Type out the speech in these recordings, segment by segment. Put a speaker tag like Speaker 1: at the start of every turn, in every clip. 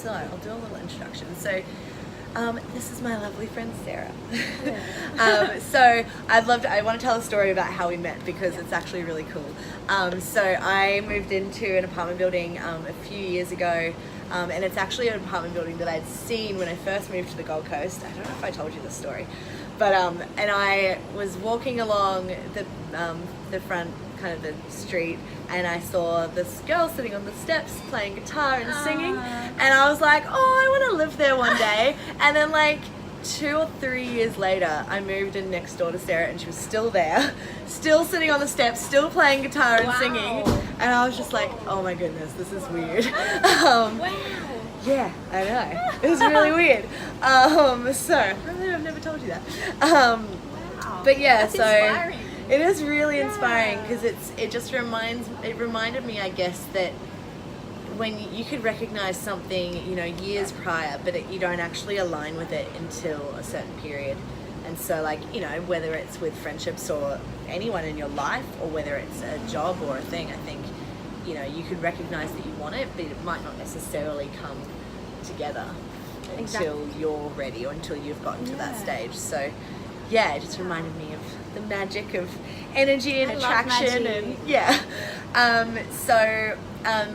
Speaker 1: So I'll do a little introduction. So this is my lovely friend Sarah. So I want to tell a story about how we met because it's actually really cool. So I moved into an apartment building a few years ago, and it's actually an apartment building that I'd seen when I first moved to the Gold Coast. I don't know if I told you this story, but and I was walking along the front kind of the street, and I saw this girl sitting on the steps playing guitar and singing, and I was like, oh, I want to live there one day. And then like 2 or 3 years later, I moved in next door to Sarah, and she was still there, still sitting on the steps, still playing guitar and singing, and I was just like, oh my goodness, this is weird. Yeah, I know. It was really weird. So I've never told you that. But yeah,
Speaker 2: That's
Speaker 1: so
Speaker 2: inspiring.
Speaker 1: it is really inspiring because it reminded me, I guess, that when you could recognize something, years prior, but you don't actually align with it until a certain period. And so, like, whether it's with friendships or anyone in your life, or whether it's a job or a thing, I think, you could recognize that you want it, but it might not necessarily come together until you're ready or until you've gotten to that stage. So yeah, it just reminded me of the magic of energy and attraction. And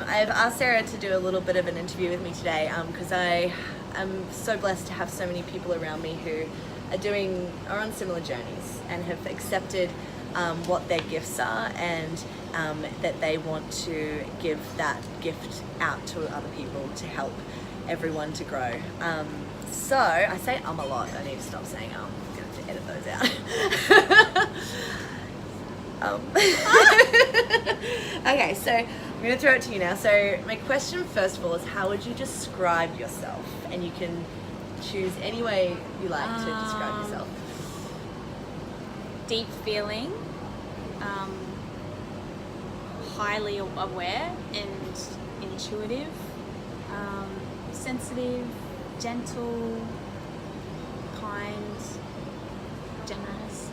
Speaker 1: I've asked Sarah to do a little bit of an interview with me today because I am so blessed to have so many people around me who are on similar journeys and have accepted what their gifts are, and that they want to give that gift out to other people to help everyone to grow. So I say a lot. I need to stop saying I'm going to edit those out. Okay, so I'm going to throw it to you now. So my question first of all is, how would you describe yourself? And you can choose any way you like to describe yourself.
Speaker 2: Deep feeling, highly aware and intuitive, sensitive, gentle, kind, generous,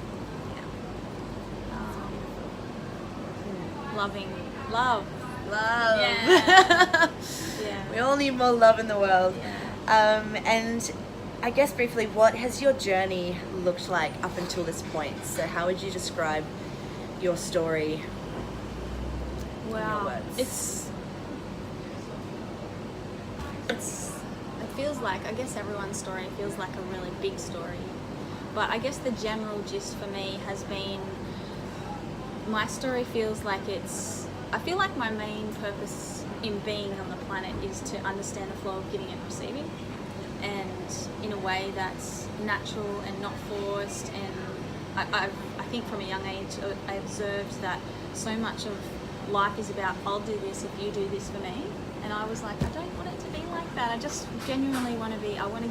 Speaker 2: loving, love. Yeah.
Speaker 1: We all need more love in the world. And I guess briefly, what has your journey looked like up until this point? So how would you describe your story in your words?
Speaker 2: It feels like, I guess everyone's story feels like a really big story, but I guess the general gist for me has been, my story feels like I feel like my main purpose in being on the planet is to understand the flow of giving and receiving, and in a way that's natural and not forced. And I think from a young age I observed that so much of life is about, I'll do this if you do this for me, and I was like, I don't want it to be like that. I just genuinely want to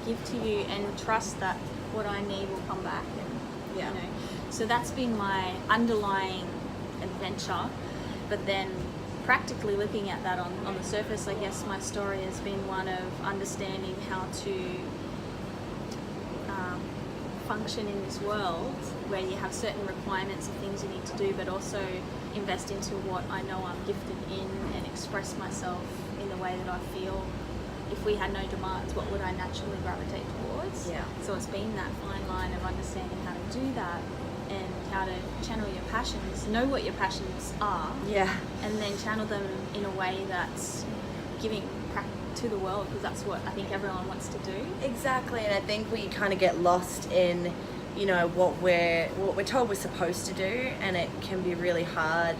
Speaker 2: give to you and trust that what I need will come back. And so that's been my underlying adventure. But then practically looking at that on the surface, I guess my story has been one of understanding how to function in this world where you have certain requirements of things you need to do, but also invest into what I know I'm gifted in and express myself in the way that I feel. If we had no demands, what would I naturally gravitate towards? So it's been that fine line of understanding how to do that and how to channel your passions, know what your passions are, and then channel them in a way that's giving to the world, because that's what I think everyone wants to do.
Speaker 1: Exactly, and I think we kind of get lost in, what we're told we're supposed to do, and it can be really hard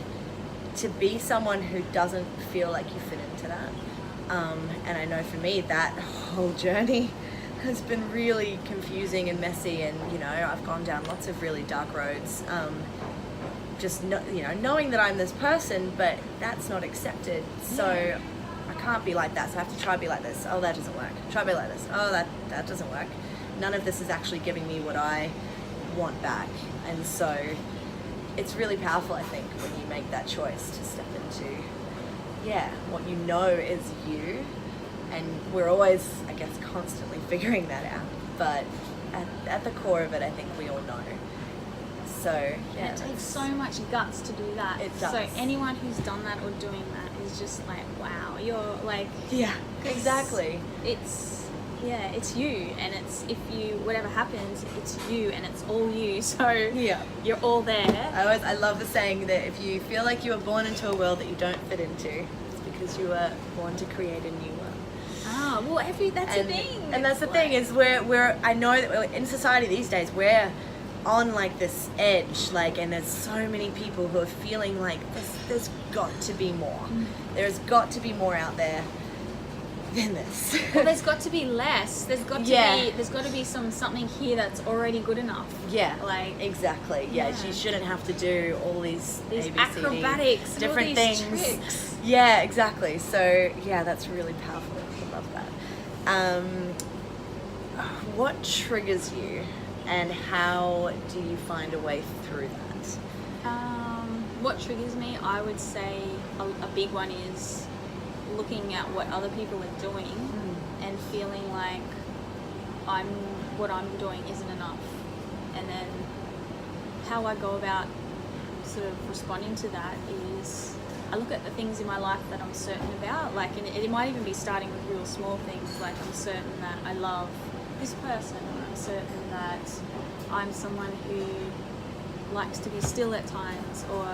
Speaker 1: to be someone who doesn't feel like you fit into that. And I know for me that whole journey has been really confusing and messy, and I've gone down lots of really dark roads. Knowing that I'm this person, but that's not accepted. So I can't be like that. So I have to try to be like this. Oh, that doesn't work. Try to be like this. Oh, that doesn't work. None of this is actually giving me what I want back. And so it's really powerful, I think, when you make that choice to step into what you know is you. And we're always, I guess, constantly figuring that out. But at the core of it, I think we all know. So yeah,
Speaker 2: And it takes so much guts to do that.
Speaker 1: It does.
Speaker 2: So anyone who's done that or doing that is just like, wow, you're like,
Speaker 1: yeah, exactly.
Speaker 2: It's you, and it's, if you, whatever happens, it's you, and it's all you. So
Speaker 1: Yeah.
Speaker 2: you're all there.
Speaker 1: I love the saying that if you feel like you were born into a world that you don't fit into, it's because you were born to create a new one.
Speaker 2: Ah, well, that's the thing.
Speaker 1: And that's the thing is we're I know that in society these days we're on like this edge, like, and there's so many people who are feeling like there's got to be more. There's got to be more out there than this.
Speaker 2: Well, there's got to be less. There's got to be something here that's already good enough.
Speaker 1: Yeah,
Speaker 2: like
Speaker 1: exactly. Yeah,
Speaker 2: yeah.
Speaker 1: you shouldn't have to do all these ABCD,
Speaker 2: acrobatics, and
Speaker 1: different
Speaker 2: all these
Speaker 1: things.
Speaker 2: tricks.
Speaker 1: Yeah, exactly. So yeah, that's really powerful. I love that. What triggers you, and how do you find a way through that?
Speaker 2: What triggers me, I would say a big one is looking at what other people are doing and feeling like what I'm doing isn't enough, and then how I go about sort of responding to that is I look at the things in my life that I'm certain about, like, and it might even be starting with real small things, like I'm certain that I love this person, or I'm certain that I'm someone who likes to be still at times, or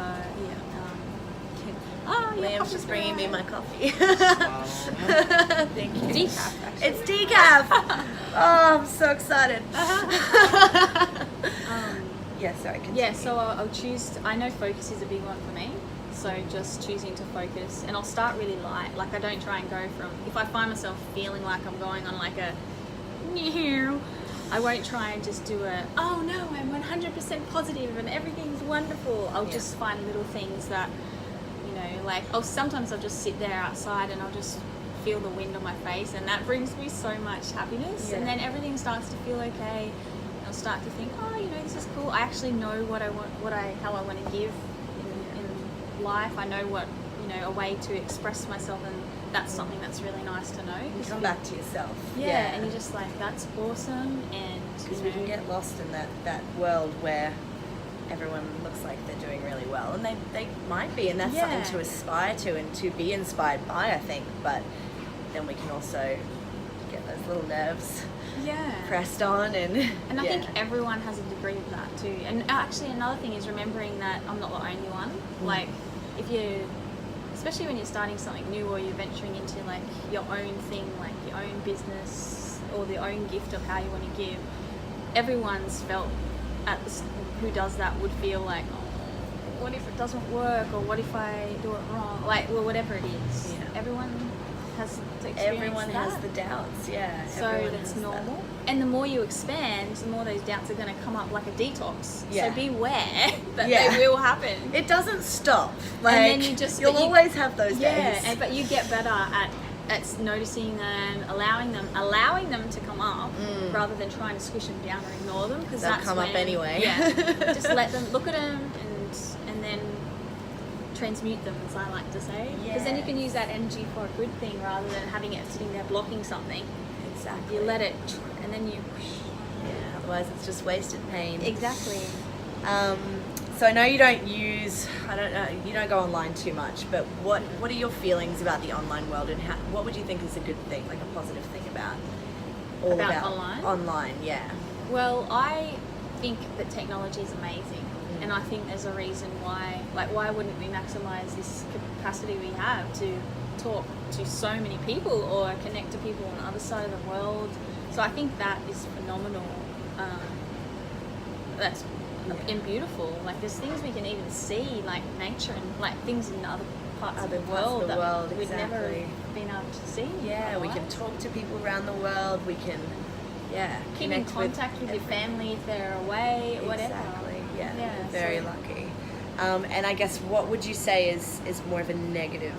Speaker 1: Liam's just bringing me my coffee. Thank you.
Speaker 2: Decaf, actually.
Speaker 1: It's decaf. Oh, I'm so excited. Yeah, sorry. Continue.
Speaker 2: Yeah, so I'll choose. I know focus is a big one for me. So just choosing to focus, and I'll start really light. Like I don't try and go from. If I find myself feeling like I'm going on like a, I won't try and just do a. Oh no, I'm 100% positive and everything's wonderful. I'll just find little things that, like. Oh, sometimes I'll just sit there outside and I'll just feel the wind on my face, and that brings me so much happiness.
Speaker 1: Yeah.
Speaker 2: And then everything starts to feel okay. I'll start to think, this is cool. I actually know what I want, how I want to give in life. I know what, a way to express myself, and that's something that's really nice to know.
Speaker 1: You come back to yourself.
Speaker 2: Yeah, and you're just like, that's awesome. And
Speaker 1: because we can get lost in that world where everyone looks like they're doing really well, and they might be, and that's something to aspire to and to be inspired by, I think. But then we can also get those little nerves pressed on, and
Speaker 2: I think everyone has a degree of that too. And actually another thing is remembering that I'm not the only one. Like if you, especially when you're starting something new, or you're venturing into like your own thing, like your own business or the own gift of how you want to give, everyone's felt who does that would feel like, what if it doesn't work, or what if I do it wrong, like, well, whatever it is. Everyone has to experience
Speaker 1: everyone
Speaker 2: that.
Speaker 1: has the doubts. So
Speaker 2: that's normal. And the more you expand, the more those doubts are going to come up like a detox. So beware that they will happen.
Speaker 1: It doesn't stop. Like,
Speaker 2: and then you'll
Speaker 1: always have those days.
Speaker 2: But you get better at noticing them, allowing them to come up, rather than trying to squish them down or ignore them, because that's
Speaker 1: come up anyway.
Speaker 2: Just let them, look at them, and then transmute them, as I like to say, because then you can use that energy for a good thing rather than having it sitting there blocking something.
Speaker 1: Exactly.
Speaker 2: You let it, and then you.
Speaker 1: Otherwise, it's just wasted pain.
Speaker 2: Exactly.
Speaker 1: So I know you don't you don't go online too much, but what are your feelings about the online world, and what would you think is a good thing, like a positive thing about
Speaker 2: online?
Speaker 1: Online, yeah.
Speaker 2: Well, I think that technology is amazing, and I think there's a reason why. Like, why wouldn't we maximize this capacity we have to talk to so many people or connect to people on the other side of the world? So I think that is phenomenal. That's and beautiful. Like, there's things we can even see, like nature and like things in other parts of the world that we've never been able to see.
Speaker 1: Yeah, we can talk to people around the world. We can,
Speaker 2: keep in contact with your family if they're away, whatever.
Speaker 1: Exactly. Yeah. We're very lucky. And I guess what would you say is more of a negative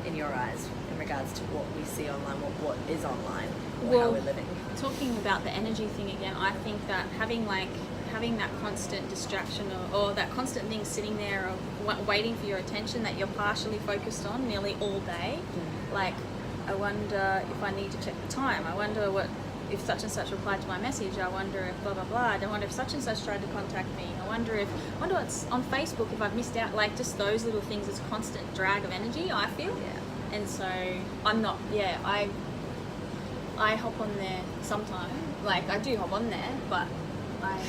Speaker 1: in your eyes in regards to what we see online, what is online, or how we're living?
Speaker 2: Talking about the energy thing again, I think that having that constant distraction or that constant thing sitting there of waiting for your attention that you're partially focused on nearly all day, like, I wonder if I need to check the time, I wonder what if such and such replied to my message. I wonder if blah blah blah. I wonder if such and such tried to contact me. I wonder what's on Facebook, if I've missed out. Like just those little things. It's constant drag of energy, I feel.
Speaker 1: Yeah.
Speaker 2: And so I'm not. Yeah, I hop on there sometimes. Like I do hop on there, but I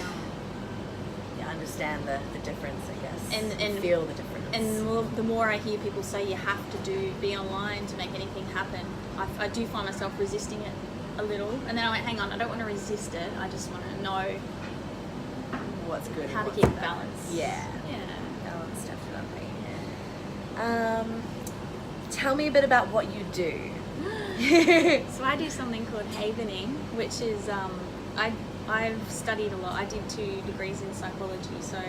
Speaker 1: understand the difference, I guess.
Speaker 2: And
Speaker 1: feel the difference.
Speaker 2: And the more I hear people say you have to be online to make anything happen, I do find myself resisting it a little. And then I went, hang on, I don't want to resist it. I just want to know
Speaker 1: what's good.
Speaker 2: How to keep balance.
Speaker 1: Yeah.
Speaker 2: Yeah.
Speaker 1: Balance, definitely. Tell me a bit about what you do.
Speaker 2: So I do something called havening, which is I've studied a lot. I did 2 degrees in psychology, so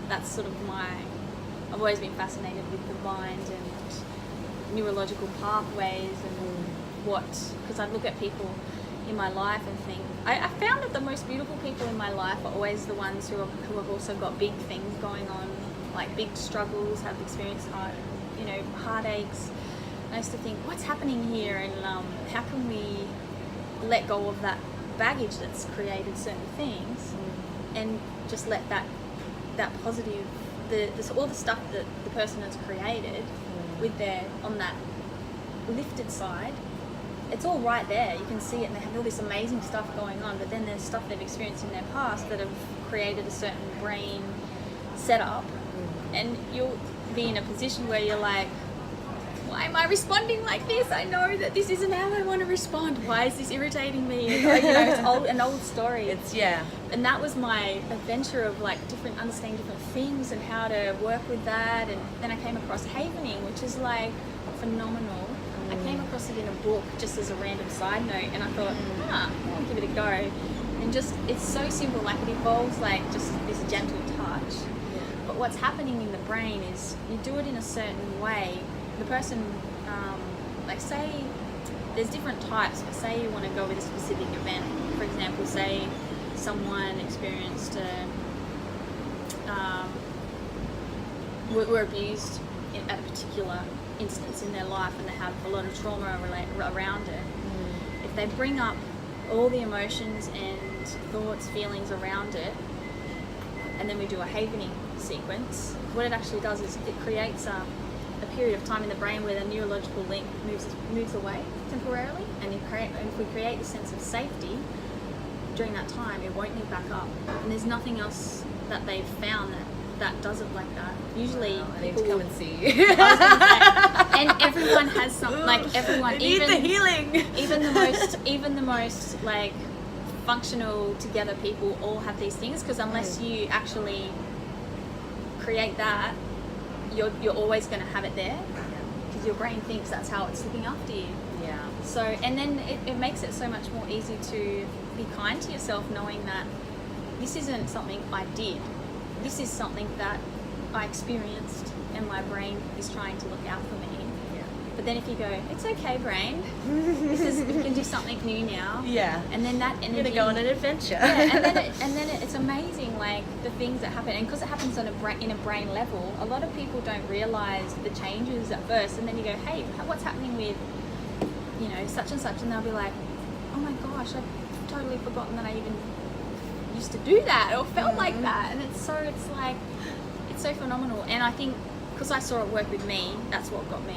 Speaker 2: that's sort of I've always been fascinated with the mind and neurological pathways and because I look at people in my life and think, I found that the most beautiful people in my life are always the ones who have also got big things going on, like big struggles, have experienced heartaches. I used to think, what's happening here, and how can we let go of that baggage that's created certain things, and just let that positive, all the stuff that the person has created with on that lifted side, it's all right there. You can see it, and they have all this amazing stuff going on, but then there's stuff they've experienced in their past that have created a certain brain setup, and you'll be in a position where you're like, why am I responding like this? I know that this isn't how I want to respond. Why is this irritating me? It's an old story. And that was my adventure of understanding different things and how to work with that. And then I came across havening, which is like phenomenal. I came across it in a book just as a random side note, and I thought, I'll give it a go. And just, it's so simple, like it involves like just this gentle touch. But what's happening in the brain is you do it in a certain way. The person, say there's different types, but say you want to go with a specific event. For example, say someone experienced were abused at a particular instance in their life, and they have a lot of trauma around it. If they bring up all the emotions and thoughts, feelings around it, and then we do a havening sequence, what it actually does is it creates a period of time in the brain where the neurological link moves away temporarily, and if we create the sense of safety during that time, it won't move back up. And there's nothing else that they've found that does it like that. Usually,
Speaker 1: I need to come and see you.
Speaker 2: And everyone has something. Like everyone,
Speaker 1: even the healing.
Speaker 2: even the most like functional together people all have these things, because unless you actually create that, you're always going to have it there, because your brain thinks that's how it's looking after you. So, and then it makes it so much more easy to be kind to yourself, knowing that this isn't something I did. This is something that I experienced, and my brain is trying to look out for me. But then if you go, it's okay, brain, we can do something new now. And then that energy.
Speaker 1: You're gonna go on an adventure.
Speaker 2: And then it's amazing, like the things that happen, and because it happens in a brain level, a lot of people don't realize the changes at first, and then you go, hey, what's happening with, such and such, and they'll be like, oh my gosh, I've totally forgotten that I even used to do that or felt like that, and it's so phenomenal. And I think because I saw it work with me, that's what got me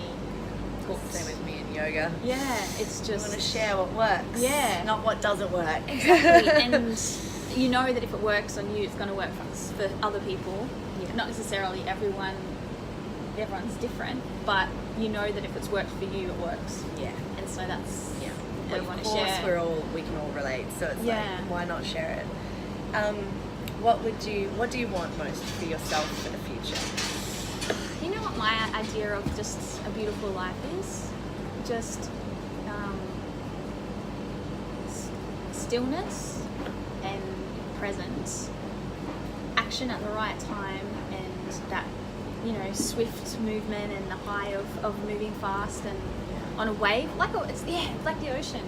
Speaker 2: hooked.
Speaker 1: Same with me in yoga.
Speaker 2: It's just,
Speaker 1: you want to share what works, not what doesn't work.
Speaker 2: Exactly. And you know that if it works on you, it's going to work for other people. Not necessarily everyone's different, but you know that if it's worked for you, it works. And so that's what you want to share.
Speaker 1: We can all relate, so it's like, why not share it? What do you want most for yourself for the future?
Speaker 2: You know what my idea of just a beautiful life is? Just stillness and presence, action at the right time, and that swift movement and the high of moving fast and on a wave, like the ocean.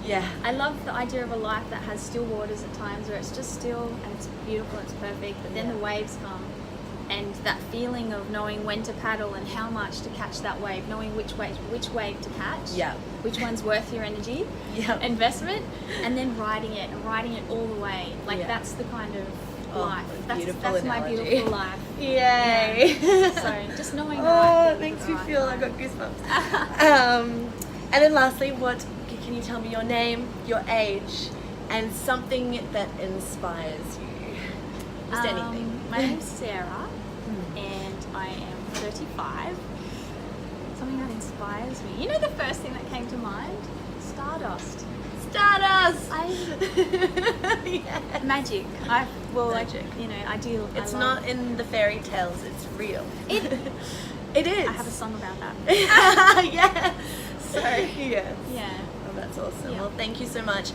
Speaker 2: I love the idea of a life that has still waters at times, where it's just still and it's beautiful, it's perfect, but then the waves come and that feeling of knowing when to paddle and how much to catch that wave, knowing which wave to catch,
Speaker 1: Yeah.
Speaker 2: which one's worth your energy, investment, and then riding it all the way. Like that's the kind of life. That's my beautiful life.
Speaker 1: Yay!
Speaker 2: So just knowing.
Speaker 1: Oh, it makes me feel I got goosebumps. And then lastly, what can you tell me your name, your age, and something that inspires you? Just anything.
Speaker 2: My name's Sarah, and I am 35. Something that inspires me. You know the first thing that came to mind? Stardust.
Speaker 1: Stardust!
Speaker 2: Magic.
Speaker 1: Magic.
Speaker 2: I do.
Speaker 1: It's not in the fairy tales, it's real. It is.
Speaker 2: I have a song about that.
Speaker 1: Yes. So, yes.
Speaker 2: Yeah.
Speaker 1: Oh, that's awesome.
Speaker 2: Yeah.
Speaker 1: Well, thank you so much.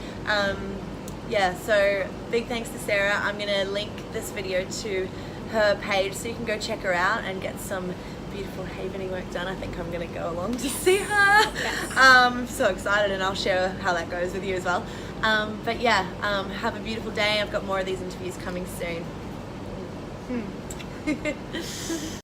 Speaker 1: So big thanks to Sarah. I'm going to link this video to her page so you can go check her out and get some beautiful havening work done. I think I'm going to go along to see her.
Speaker 2: Yes.
Speaker 1: I'm so excited, and I'll share how that goes with you as well. But yeah, have a beautiful day. I've got more of these interviews coming soon.